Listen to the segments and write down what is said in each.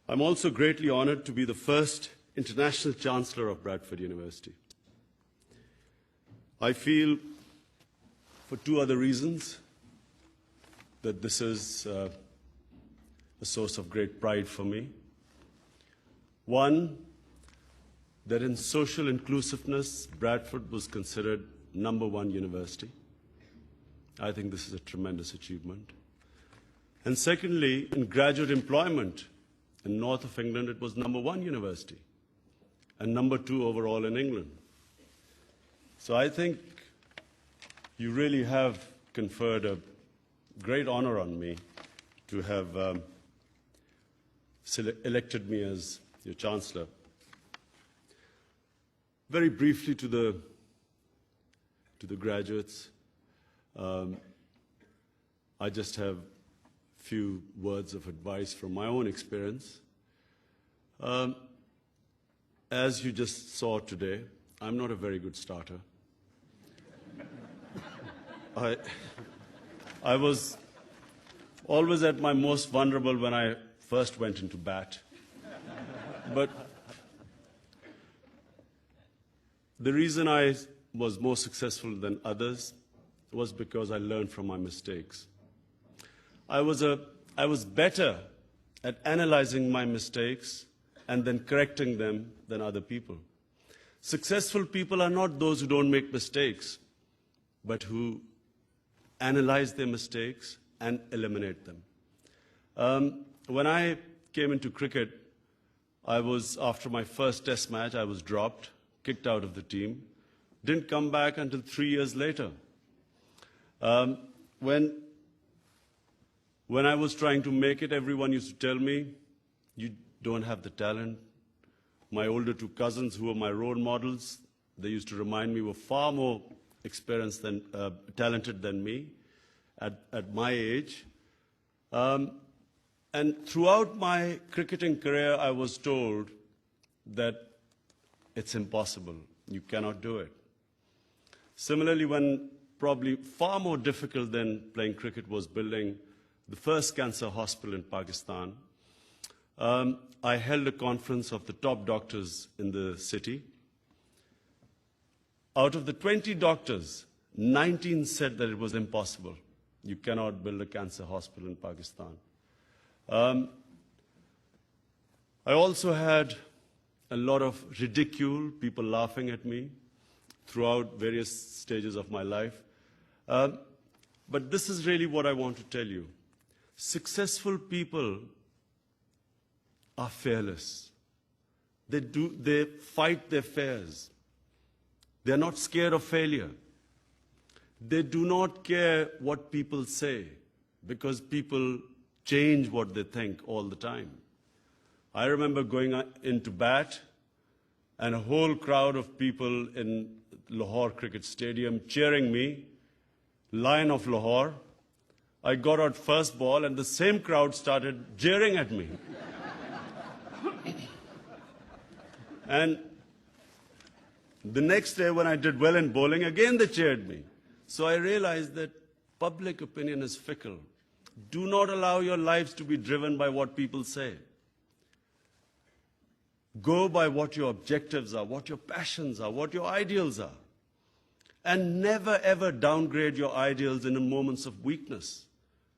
I'm also greatly honored to be the first International Chancellor of Bradford University. I feel, for two other reasons, that this is a source of great pride for me. One, that in social inclusiveness, Bradford was considered #1 university. I think this is a tremendous achievement. And secondly, in graduate employment, in north of England, it was #1 university and #2 overall in England. So I think you really have conferred a great honor on me to have elected me as your Chancellor. Very briefly to the graduates, I just have a few words of advice from my own experience. As you just saw today, I'm not a very good starter. I was always at my most vulnerable when I first went into bat. But the reason I was more successful than others was because I learned from my mistakes. I was better at analyzing my mistakes and then correcting them than other people. Successful people are not those who don't make mistakes, but who analyze their mistakes and eliminate them. When I came into cricket, after my first test match, I was dropped, kicked out of the team, didn't come back until 3 years later. When I was trying to make it, everyone used to tell me, you don't have the talent. My older two cousins, who were my role models, they used to remind me were far more experienced than talented than me at my age. And throughout my cricketing career, I was told that it's impossible. You cannot do it. Similarly, when probably far more difficult than playing cricket was building the first cancer hospital in Pakistan, I held a conference of the top doctors in the city. Out of the 20 doctors, 19 said that it was impossible. You cannot build a cancer hospital in Pakistan. I also had a lot of ridicule, people laughing at me throughout various stages of my life. But this is really what I want to tell you. Successful people are fearless. They fight their fears. They're not scared of failure. They do not care what people say, because people change what they think all the time. I remember going into bat and a whole crowd of people in Lahore Cricket Stadium cheering me, Lion of Lahore. I got out first ball and the same crowd started jeering at me. And the next day when I did well in bowling, again they cheered me. So I realized that public opinion is fickle. Do not allow your lives to be driven by what people say. Go by what your objectives are, what your passions are, what your ideals are. And never ever downgrade your ideals in moments of weakness.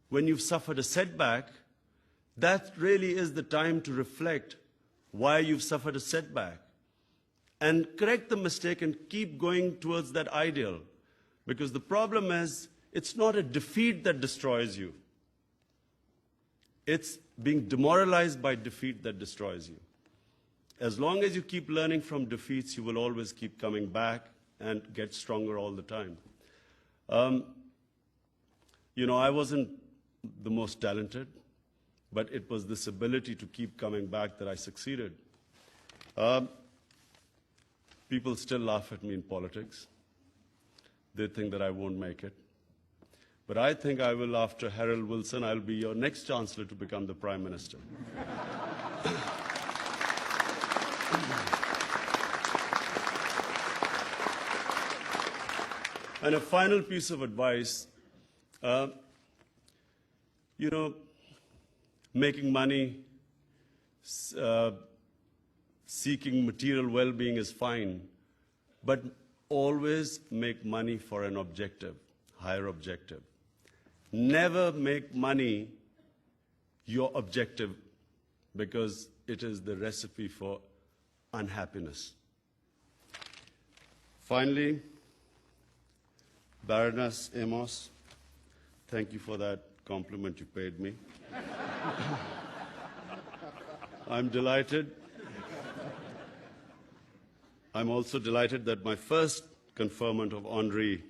When you've suffered a setback, that really is the time to reflect why you've suffered a setback. And correct the mistake and keep going towards that ideal. Because the problem is, it's not a defeat that destroys you. It's being demoralized by defeat that destroys you. As long as you keep learning from defeats, you will always keep coming back and get stronger all the time. I wasn't the most talented, but it was this ability to keep coming back that I succeeded. People still laugh at me in politics. They think that I won't make it. But I think I will, after Harold Wilson, I'll be your next Chancellor to become the Prime Minister. And a final piece of advice, making money seeking material well-being is fine, but always make money for an objective, higher objective. Never make money your objective, because it is the recipe for unhappiness. Finally, Baroness Amos, thank you for that compliment you paid me. I'm delighted. I'm also delighted that my first conferment of honorary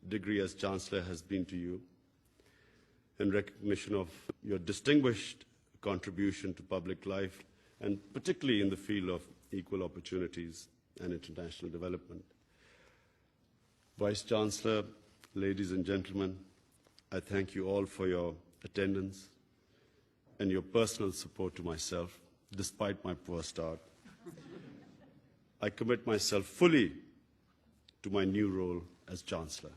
degree as Chancellor has been to you, in recognition of your distinguished contribution to public life, and particularly in the field of equal opportunities and international development. Vice Chancellor, ladies and gentlemen, I thank you all for your attendance and your personal support to myself, despite my poor start. I commit myself fully to my new role as Chancellor.